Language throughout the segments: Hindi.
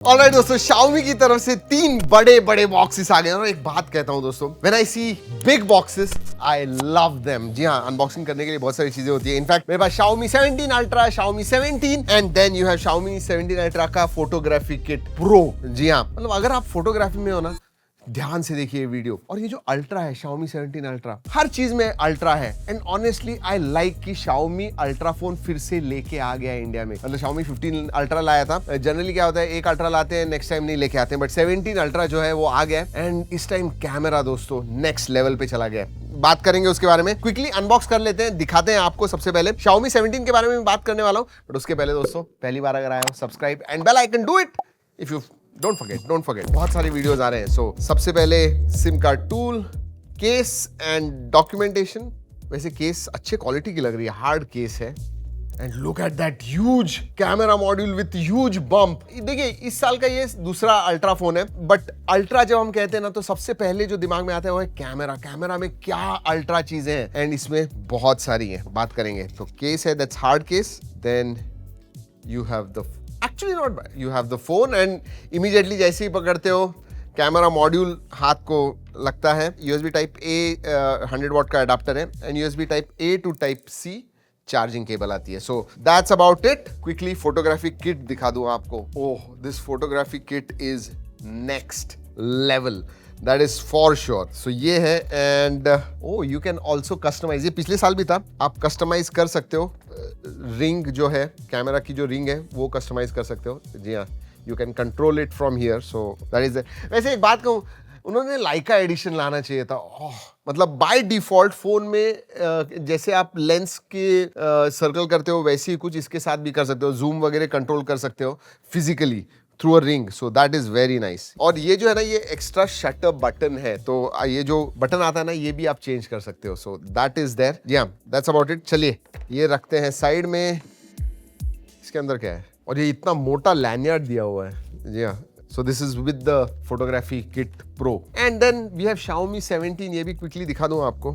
ऑलराइट दोस्तों, Xiaomi की तरफ से 3 बड़े बड़े बॉक्सेस आ गए और एक बात कहता हूं दोस्तों, when I see big boxes I love them. जी हाँ, अनबॉक्सिंग करने के लिए बहुत सारी चीजें होती है। इनफैक्ट मेरे पास Xiaomi 17 Ultra, Xiaomi 17 and then you have Xiaomi 17 Ultra का फोटोग्राफी किट प्रो। जी हाँ, मतलब अगर आप फोटोग्राफी में हो ना, ध्यान से देखिए वीडियो। और ये जो अल्ट्रा है, Xiaomi 17 Ultra, हर चीज में अल्ट्रा है। एंड ऑनेस्टली आई लाइक कि Xiaomi अल्ट्रा फोन फिर से लेके आ गया है इंडिया में। मतलब Xiaomi 15 Ultra लाया था, जनरली क्या होता है, एक अल्ट्रा लाते हैं, नेक्स्ट टाइम नहीं लेके आते हैं, बट 17 Ultra जो है वो आ गया है। एंड इस टाइम कैमरा दोस्तों नेक्स्ट लेवल पे चला गया है। बात करेंगे उसके बारे में, क्विकली अनबॉक्स कर लेते हैं, दिखाते हैं आपको। सबसे पहले Xiaomi 17 के बारे में बात करने वाला हूँ, बट उसके पहले दोस्तों, पहली बार अगर आए हो, subscribe and bell icon, do it if you don't forget. बहुत सारे वीडियोस आ रहे हैं। सो सबसे पहले SIM card tool, case and documentation. वैसे केस अच्छे क्वालिटी की लग रही है, हार्ड केस है। And look at that huge camera module with huge bump. देखिए, इस साल का ये दूसरा अल्ट्रा फोन है, बट अल्ट्रा जब हम कहते हैं ना, तो सबसे पहले जो दिमाग में आता है वो है कैमरा। कैमरा में क्या अल्ट्रा चीजें हैं, एंड इसमें बहुत सारी हैं, बात करेंगे। तो केस है, that's hard case. Then you have the actually not bad, you have the phone and immediately जैसे ही पकड़ते हो, कैमरा मॉड्यूल हाथ को लगता है। यूएसबी टाइप ए 100 वॉट का अडाप्टर है and USB type A to type C charging cable आती है। So that's about it. Quickly photography kit दिखा दूं आपको। Oh, this photography kit is next level, that is for sure. So ये है, and oh you can also customize. ये पिछले साल भी था, आप कस्टमाइज कर सकते हो। रिंग जो है, कैमरा की जो रिंग है, वो कस्टमाइज कर सकते हो। जी हाँ, you can control it from here. So that is. वैसे एक बात कहूँ, उन्होंने लाइका एडिशन लाना चाहिए था। मतलब बाय डिफॉल्ट फोन में जैसे आप लेंस के सर्कल करते हो, वैसे ही कुछ इसके साथ भी कर सकते हो। जूम वगैरह कंट्रोल कर सकते हो physically through a ring. So that is very nice. और ये जो है ना, ये एक्स्ट्रा शटर बटन है, तो ये जो बटन आता है ना, ये भी आप चेंज कर सकते हो। So that is there. जी हाँ, दैट्स अबाउट इट। चलिए ये रखते हैं साइड में। इसके अंदर क्या है, और ये इतना मोटा लैनियर्ड दिया हुआ है। जी हाँ, so this is with the photography kit pro. And then we have Xiaomi 17। ये भी क्विकली दिखा दूं आपको।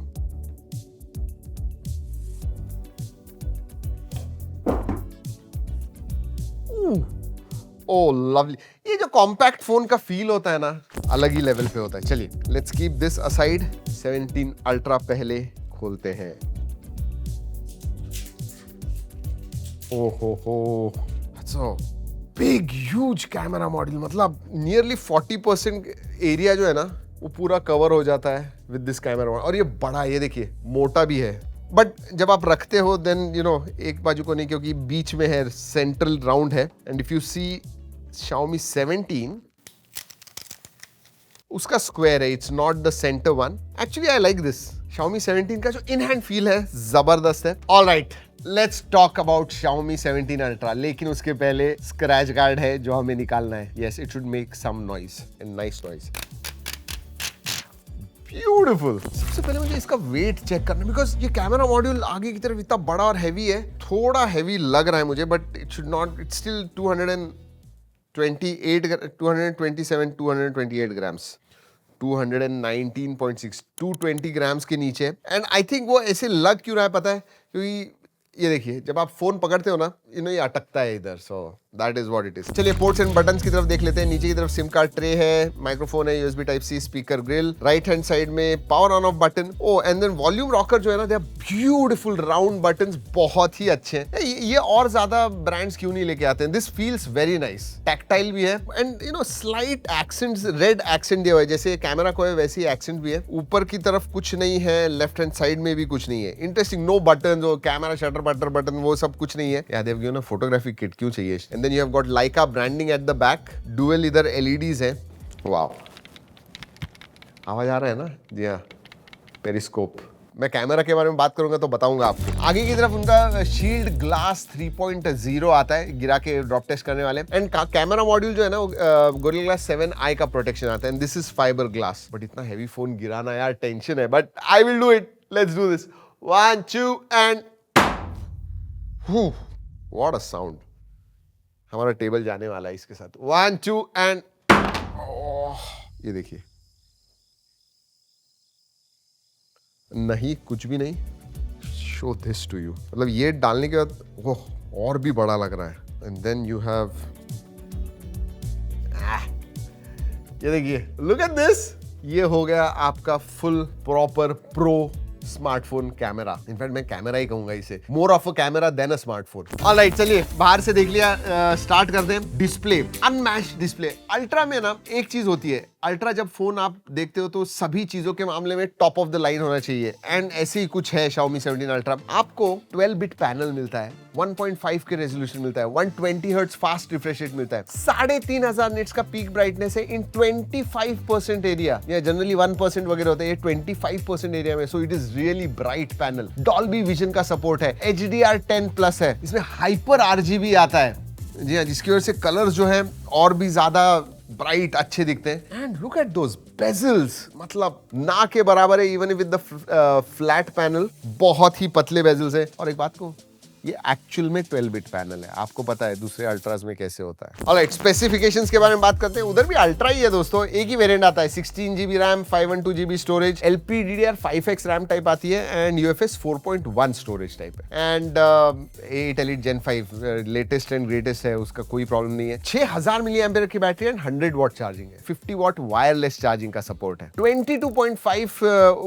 Oh lovely. ये जो कॉम्पैक्ट फोन का फील होता है ना, अलग ही लेवल पे होता है। चलिए let's keep this aside. 17 ultra पहले खोलते हैं। ओहो, so big huge camera module. मतलब नियरली 40% एरिया जो है ना, वो पूरा कवर हो जाता है विद दिस कैमरा। और ये बड़ा, ये देखिए, मोटा भी है। बट जब आप रखते हो, देन यू नो, एक बाजू को नहीं, क्योंकि बीच में है, सेंट्रल राउंड है। And if you see Xiaomi 17, उसका स्क्वायर है, it's not the centre one. Actually I like this. Xiaomi 17 का जो इन हैंड फील है, जबरदस्त है। Alright, let's talk about Xiaomi 17 Ultra। लेकिन उसके पहले स्क्रैच गार्ड है जो हमें निकालना है। Yes, it should make some noise, and nice noise. Beautiful. सबसे पहले मुझे इसका वेट चेक करना है, बिकॉज ये कैमरा मॉड्यूल आगे की तरफ इतना बड़ा और हैवी है। थोड़ा हैवी लग रहा है मुझे, but it should not. It's still 228 grams, 219.6, 220 grams के नीचे। एंड आई थिंक वो ऐसे लग क्यों रहा है पता है, क्योंकि ये देखिए, जब आप फोन पकड़ते हो ना, ये अटकता है इधर। So that is what it is. चलिए पोर्ट्स एंड बटन्स की तरफ देख लेते हैं। नीचे की तरफ सिम कार्ड ट्रे है, माइक्रोफोन है, USB type C, speaker grill. Right hand side में power on off button. Oh and then volume rocker जो है ना, they are beautiful round buttons, बहुत ही अच्छे हैं। ये और ज्यादा ब्रांड्स क्यों नहीं लेके आते हैं। This feels very nice, tactile भी है। And you know, slight accents, red accent दिया हुआ है, जैसे कैमरा को है वैसे ही एक्सेंट भी है। ऊपर की तरफ कुछ नहीं है, लेफ्ट हैंड साइड में भी कुछ नहीं है। इंटरेस्टिंग, नो बटन, जो कैमरा शटर बटन, वो सब कुछ नहीं है। यार देव गिवन फोटोग्राफी किट, क्यों चाहिए। And then you have got Leica branding at the back. Dual इधर एलईडीज है। वाओ, आवाज आ रहा है ना। जी हाँ, पेरिस्कोप। मैं कैमरा के बारे में बात करूंगा तो बताऊंगा आपको। आगे की तरफ उनका शील्ड ग्लास 3.0 आता है, गिरा के ड्रॉप टेस्ट करने वाले। एंड कैमरा मॉड्यूल जो है ना, गोरिल्ला ग्लास 7i का प्रोटेक्शन आता है। And this is fibre glass. But इतना हैवी फोन गिराना यार टेंशन है, but I will do it. Let's do this. 1 2 and what a sound. हमारा टेबल जाने वाला है इसके साथ। 1 2 एंड ये देखिए, नहीं कुछ भी नहीं। Show this to you. मतलब ये डालने के बाद वो और भी बड़ा लग रहा है। एंड देन यू हैव ये देखिए, लुक एट दिस, ये हो गया आपका full proper pro smartphone camera. In fact मैं कैमरा ही कहूंगा इसे, more of a camera than a smartphone. Alright, चलिए बाहर से देख लिया, स्टार्ट कर दें। Display, unmatched display. अल्ट्रा में ना एक चीज होती है, अल्ट्रा जब फोन आप देखते हो तो सभी चीजों के मामले में टॉप ऑफ द लाइन होना चाहिए, एंड ऐसे ही कुछ है Xiaomi 17 अल्ट्रा। आपको 12 बिट पैनल मिलता है, 1.5 के रेजोल्यूशन मिलता है, 120 हर्ट्ज फास्ट रिफ्रेश रेट मिलता है, 3500 निट्स का पीक ब्राइटनेस है इन 25% एरिया, या जनरली 1% वगैरह होता है, ये 25% एरिया में, so it is really bright panel. Dolby vision का सपोर्ट है, HDR10 प्लस है, इसमें हाइपर RGB आता है, जी हाँ, जिसकी वजह से कलर्स जो है और भी ज्यादा ब्राइट अच्छे दिखते हैं। And look at those bezels, मतलब ना के बराबर है even with the flat panel, बहुत ही पतले बेजल्स है। और एक बात को, ये एक्चुअल में 12 बिट पैनल है, आपको पता है दूसरे अल्ट्रास में कैसे होता है। ऑलराइट, स्पेसिफिकेशंस के बारे में बात करते हैं। उधर भी अल्ट्रा ही है दोस्तों, एक ही वेरिएंट आता है, 16GB RAM, 512GB storage, LPDDR5X RAM type आती है, एंड UFS 4.1 स्टोरेज टाइप है, and 8 Elite Gen 5 latest and greatest है, उसका कोई प्रॉब्लम नहीं है। 6000 mAh की बैटरी एंड 100 वॉट चार्जिंग है, 50 वॉट वायरलेस चार्जिंग का सपोर्ट है, 22.5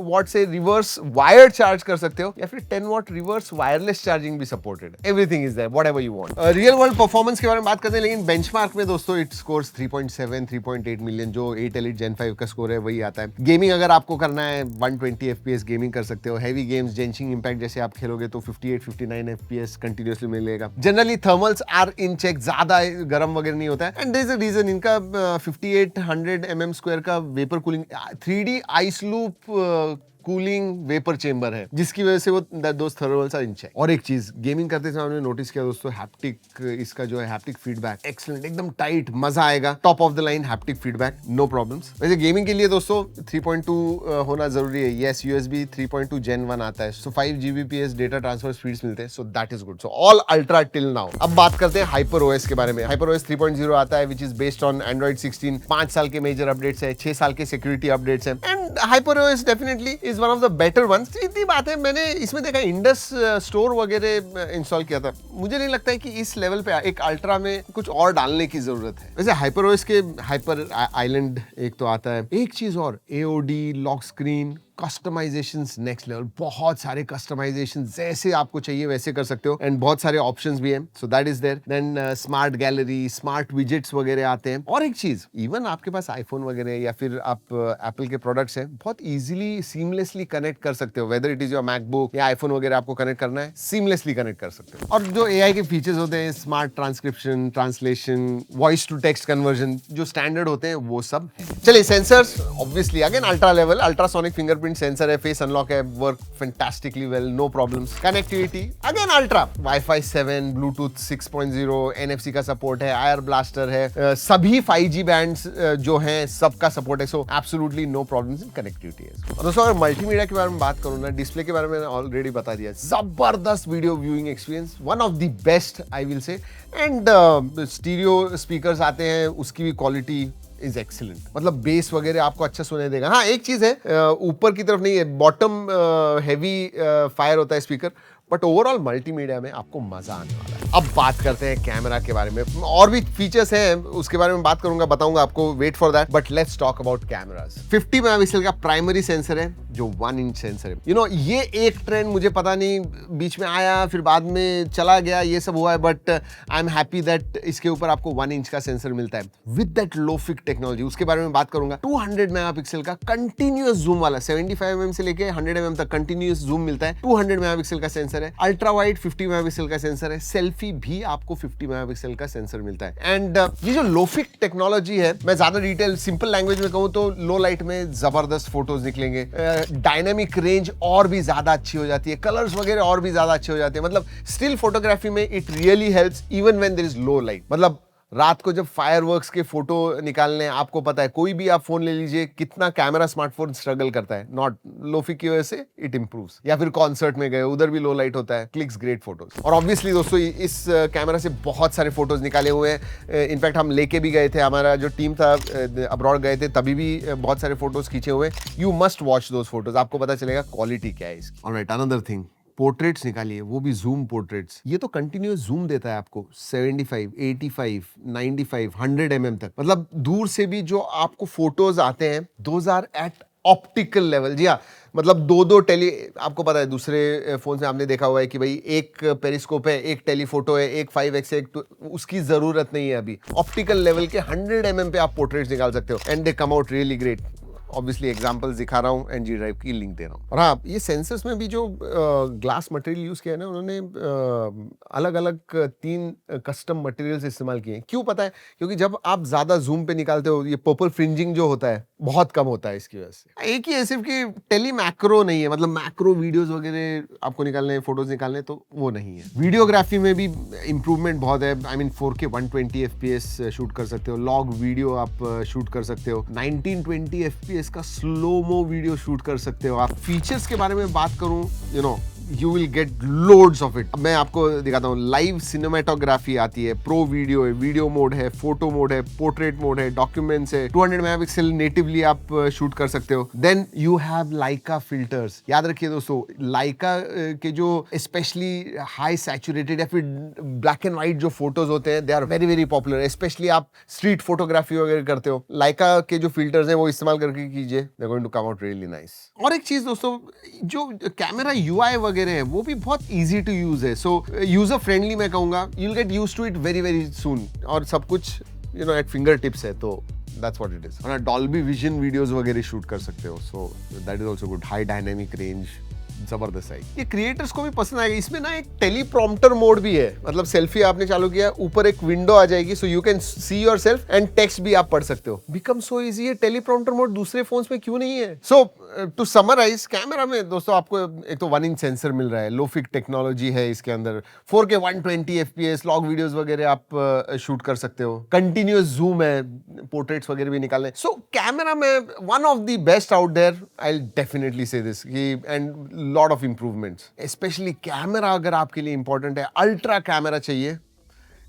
वॉट से रिवर्स वायर चार्ज कर सकते हो, या फिर 10 वॉट रिवर्स वायरलेस चार्जिंग भी support. Everything is there, whatever you want. Real world performance के बारे में बात करते हैं, लेकिन बेंचमार्क में दोस्तों इट स्कोर्स 3.7, 3.8 मिलियन, जो 8 Elite Gen 5 का स्कोर है वही आता है। गेमिंग अगर आपको करना है 120 FPS गेमिंग कर सकते हो। हैवी गेम्स, जेंशिंग इम्पैक्ट जैसे आप खेलोगे तो 58, 59 FPS कंटिन्यूअसली मिलेगा। Generally thermals are in check, ज्यादा गर्म वगैरह नहीं होता है, and there is a reason, इनका 5800 mm² का vapour cooling 3D ice loop cooling vapour chamber है, जिसकी वजह से वो दोस्त थर्मल्स आर इन चेक। और एक चीज गेमिंग करते समय हमने नोटिस किया दोस्तों, हैप्टिक, इसका जो है हैप्टिक फीडबैक एक्सीलेंट, एकदम टाइट, मजा आएगा। Top of the line haptic feedback, no problems. वैसे गेमिंग के लिए दोस्तों 3.2 होना जरूरी है। यस, USB 3.2 Gen 1 आता है, सो 5 Gbps डेटा ट्रांसफर स्पीड्स मिलते हैं, so that is good. So all ultra till now. अब बात करते हैं हाइपर OS के बारे में। हाइपर OS 3.0 आता है, which is based on Android 16। 5 साल के मेजर अपडेट्स है, 6 साल के सिक्योरिटी अपडेट्स है, and hyper OS definitely is one of the better one. इतनी बात है, मैंने इसमें देखा इंडस स्टोर वगैरह इंस्टॉल किया था, मुझे नहीं लगता है कि इस लेवल पे एक अल्ट्रा में कुछ और डालने की जरूरत है। वैसे हाइपर OS के हाइपर आइलैंड एक तो आता है, एक चीज और, AOD, lock screen, customisations next level, बहुत सारे कस्टमाइजेशन जैसे आपको चाहिए वैसे कर सकते हो, एंड बहुत सारे ऑप्शंस भी हैं, so that is there. Then smart gallery, smart widgets वगैरह आते हैं। और एक चीज, इवन आपके पास आईफोन वगैरह या फिर आप एप्पल के प्रोडक्ट्स हैं, बहुत इजीली सीमलेसली कनेक्ट कर सकते हो, whether it is your MacBook या आईफोन वगैरह आपको कनेक्ट करना है, सीमलेसली कनेक्ट कर सकते हो। और जो AI के फीचर्स होते हैं, smart transcription, translation, voice to text conversion, जो स्टैंडर्ड होते हैं वो सब है। चलिए sensors, obviously again ultra level, ultrasonic fingerprint sensor है, फेस अनलॉक है, work fantastically well, no problems. Connectivity again ultra, WiFi 7, Bluetooth 6.0, NFC का सपोर्ट है, आयर ब्लास्टर है, सभी 5G बैंड्स जो हैं सबका सपोर्ट है, so absolutely no problems in connectivity है। और दोस्तों अगर मल्टीमीडिया के बारे में बात करूं ना, डिस्प्ले के बारे में ऑलरेडी बता दिया, जबरदस्त video viewing experience, one of the best I will say, and stereo speakers आते हैं, उसकी भी क्वालिटी इज एक्सीलेंट, मतलब बेस वगैरह आपको अच्छा सुनाई देगा। हाँ एक चीज है, ऊपर की तरफ नहीं है, बॉटम हैवी फायर होता है स्पीकर, बट ओवरऑल मल्टीमीडिया में आपको मजा आने वाला है। अब बात करते हैं कैमरा के बारे में, और भी फीचर्स हैं उसके बारे में बात करूंगा, बताऊंगा आपको, wait for that, but let's talk about cameras. 50 megapixel का प्राइमरी सेंसर है, जो 1 इंच सेंसर है। यू नो ये एक ट्रेंड मुझे पता नहीं बीच में आया फिर बाद में चला गया, ये सब हुआ है, but I am happy that इसके ऊपर आपको 1 इंच का सेंसर मिलता है विद दैट लो फिक टेक्नोलॉजी, उसके बारे में बात करूंगा। 200 मेगापिक्सल का कंटिन्यूअस जूम वाला, 75 mm से लेके 100 mm तक कंटिन्यूअस जूम मिलता है, 200 मेगापिक्सल का सेंसर है। अल्ट्रा वाइड 50 मेगापिक्सल का सेंसर है, सेल्फी भी आपको 50 मेगापिक्सल का सेंसर मिलता है। एंड ये जो लो फिक टेक्नोलॉजी है, मैं ज्यादा डिटेल सिंपल लैंग्वेज में कहूं तो लो लाइट में जबरदस्त फोटोज निकलेंगे, डायनेमिक रेंज और भी ज्यादा अच्छी हो जाती है, कलर्स वगैरह और भी ज्यादा अच्छे हो जाते हैं, मतलब स्टिल फोटोग्राफी में it really helps even when there is low light. मतलब रात को जब फायरवर्क्स के फोटो निकालने, आपको पता है कोई भी आप फोन ले लीजिए, कितना कैमरा स्मार्टफोन स्ट्रगल करता है, नॉट लो फिक की वजह से इट इंप्रूव्स। या फिर कॉन्सर्ट में गए, उधर भी लो लाइट होता है, क्लिक्स ग्रेट फोटोज। और ऑब्वियसली दोस्तों इस कैमरा से बहुत सारे फोटोज निकाले हुए हैं, इनफैक्ट हम लेके भी गए थे, हमारा जो टीम था अब्रॉड गए थे तभी भी बहुत सारे फोटोज खींचे हुए। You must watch those photos, आपको पता चलेगा क्वालिटी क्या है इसकी। ऑलराइट, अनदर थिंग, पोर्ट्रेट्स निकालिए, वो भी जूम पोर्ट्रेट्स। ये तो कंटिन्यूअस जूम देता है आपको 75, 85, 95, 100 mm तक। मतलब दूर से भी जो आपको फोटोज आते हैं, those are at optical level. जी हाँ, मतलब दो टेली, आपको पता है दूसरे फोन से आपने देखा हुआ है कि भाई एक पेरिस्कोप है, एक टेलीफोटो है, एक 5x है, उसकी जरूरत नहीं है अभी। ऑप्टिकल लेवल के 100 mm पे आप पोर्ट्रेट्स निकाल सकते हो and they come out really great. Obviously examples दिखा रहा हूँ एंड जी ड्राइव की लिंक दे रहा हूँ। और हाँ, ये सेंसर्स में भी जो ग्लास मटेरियल यूज किया है ना उन्होंने, अलग अलग 3 कस्टम मटेरियल्स इस्तेमाल किए हैं। क्यों पता है? क्योंकि जब आप ज्यादा जूम पे निकालते हो, ये पर्पल फ्रिंजिंग जो होता है बहुत कम होता है इसकी वजह से। एक ही है सिर्फ कि टेली मैक्रो नहीं है, मतलब मैक्रो वीडियोस वगैरह आपको निकालने, फोटोज निकालने, तो वो नहीं है। वीडियोग्राफी में भी इंप्रूवमेंट बहुत है। I mean 4K 120 FPS shoot कर सकते हो, लॉग वीडियो आप शूट कर सकते हो, 1920 FPS का स्लोमो वीडियो शूट कर सकते हो आप। फीचर्स के बारे में बात करूं, you know, you will get loads of it। अब मैं आपको दिखाता हूँ, लाइव सिनेमेटोग्राफी आती है, प्रो वीडियो है, वीडियो मोड है, फोटो मोड है, पोर्ट्रेट मोड है, डॉक्यूमेंट्स है, 200 मेगापिक्सल नेटिवली आप शूट कर सकते हो। Then you have Leica filters. याद रखिए दोस्तों, लाइका के जो स्पेशली हाई सैचुरेटेड या फिर ब्लैक एंड व्हाइट जो फोटोज होते हैं, they are very very popular. Specially आप स्ट्रीट फोटोग्राफी वगैरह करते हो, लाइका के जो फिल्टर्स हैं वो इस्तेमाल करके कीजिए, they are going to come out really nice. और एक चीज दोस्तों, जो कैमरा UI वगैरह है वो भी बहुत इजी टू यूज है। सो यूजर फ्रेंडली मैं कहूंगा, you will get used to it very very soon. और सब कुछ you know at finger tips है, तो दैट्स व्हाट इट इज। और डॉल्बी विजन वीडियोस वगैरह शूट कर सकते हो, so that is also good. High dynamic range जबरदस्त है। ये क्रिएटर्स को भी पसंद आएगा। इसमें ना एक टेलीप्रॉम्प्टर मोड भी है, मतलब सेल्फी आपने चालू किया, ऊपर एक विंडो आ जाएगी, so you can see yourself and text भी आप पढ़ सकते हो। Become so easy. ये टेलीप्रॉम्प्टर मोड दूसरे फोन्स में क्यों नहीं है? सो टू समराइज, कैमरा में दोस्तों आपको एक तो 1 इंच सेंसर मिल रहा है, लोफिक टेक्नोलॉजी है इसके अंदर, 4K 120 FPS लॉग वीडियोस वगैरह आप शूट कर सकते हो, कंटिन्यूअस जूम है, पोर्ट्रेट्स वगैरह भी निकालने। सो कैमरा में one of the best out there, I will definitely say this. And lot of improvements. Specially camera अगर आपके लिए इंपॉर्टेंट है, अल्ट्रा कैमरा चाहिए,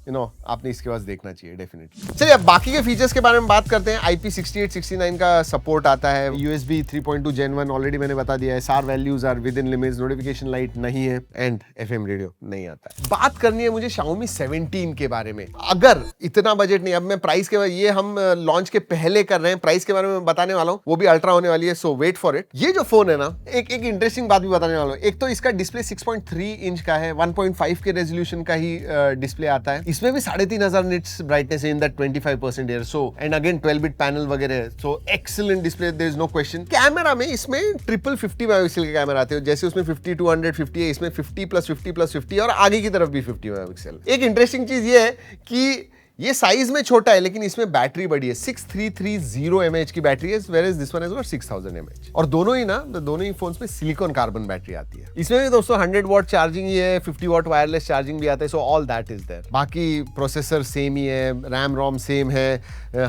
यू नो, आपने इसके पास देखना चाहिए डेफिनेटली। चलिए अब बाकी के फीचर्स के बारे में बात करते हैं। IP68 69 का सपोर्ट आता है, USB 3.2 Gen 1 ऑलरेडी मैंने बता दिया है, SAR values are within limits, notification light नहीं है एंड FM रेडियो नहीं आता है। बात करनी है मुझे Xiaomi 17 के बारे में। अगर इतना बजट नहीं, अब मैं प्राइस के बारे, ये हम लॉन्च के पहले कर रहे हैं, प्राइस के बारे में बताने वाला हूँ, वो भी अल्ट्रा होने वाली है, सो वेट फॉर इट। ये जो फोन है ना, एक इंटरेस्टिंग बात भी बताने वाला हूँ। एक तो इसका डिस्प्ले 6.3 इंच का है, 1.5 के रेजोल्यूशन का ही डिस्प्ले आता है। इसमें भी 3500 nits brightness in that 25% air, so and again 12-bit panel वगैरह, so excellent display, there is no question. Camera में इसमें ट्रिपल 50 मेगापिक्सल के कैमरा आते हैं, जैसे उसमें 50-250 है, इसमें 50+50+50 और आगे की तरफ भी 50 मेगापिक्सल। एक इंटरेस्टिंग चीज ये है कि ये साइज में छोटा है लेकिन इसमें बैटरी बड़ी है, 6330 mAh की बैटरी है, whereas this one has got 6000 mAh। और दोनों ही फोन्स में सिलिकॉन कार्बन बैटरी आती है। इसमें भी दोस्तों 100 वॉट चार्जिंग ही है, 50 वॉट वायरलेस चार्जिंग भी आता है, so all that is there. बाकी प्रोसेसर सेम ही है, रैम रोम सेम है,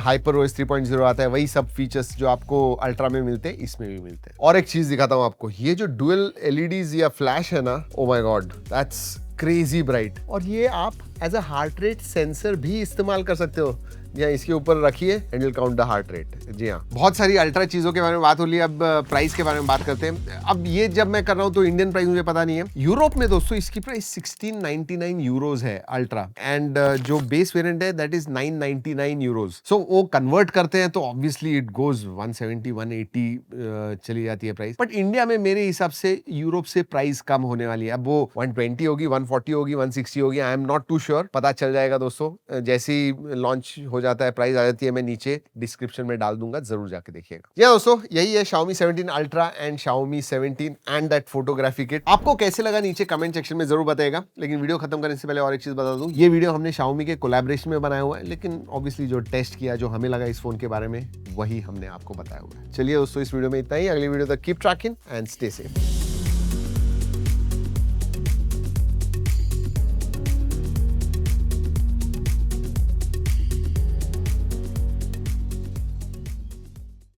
HyperOS 3.0 आता है, वही सब फीचर्स जो आपको अल्ट्रा में मिलते हैं इसमें भी मिलते हैं। और एक चीज दिखाता हूं आपको, ये जो डुअल LEDs या फ्लैश है ना, oh my god, that's crazy bright. और ये आप as a heart rate sensor भी इस्तेमाल कर सकते हो। जी हाँ, इसके ऊपर रखिए and will count the heart rate. जी हाँ, बहुत सारी अल्ट्रा चीजों के बारे में बात हो रही है। अब प्राइस के बारे में बात करते हैं। अब ये जब मैं कर रहा हूँ तो इंडियन प्राइस मुझे पता नहीं है। यूरोप में दोस्तों इसकी प्राइस 1699 यूरोज है अल्ट्रा, एंड जो बेस वेरिएंट है दैट इज 999 यूरोज। सो वो कन्वर्ट करते हैं तो ऑब्वियसली इट गोज 170-180 चली जाती है प्राइस। बट इंडिया में मेरे हिसाब से यूरोप से प्राइस कम होने वाली है। अब वो 120 होगी, 140 होगी, 160 होगी, I am not too sure, पता चल जाएगा दोस्तों जैसे ही लॉन्च हो जाता है, प्राइस आ जाती है, मैं नीचे डिस्क्रिप्शन में डाल दूंगा, जरूर जाके देखिएगा। या दोस्तों यही है Xiaomi 17 ultra and Xiaomi 17 and that photography kit. आपको कैसे लगा नीचे कमेंट सेक्शन में जरूर बताइएगा। लेकिन वीडियो खत्म करने से पहले और एक चीज बता दूं, ये वीडियो हमने Xiaomi के कोलैबोरेशन में बनाया हुआ है, लेकिन ऑब्वियसली जो टेस्ट किया, जो हमें लगा इस फोन के बारे में, वही हमने आपको बताया हुआ है। चलिए दोस्तों, इस वीडियो में इतना ही। अगली वीडियो तक keep trekking and stay safe.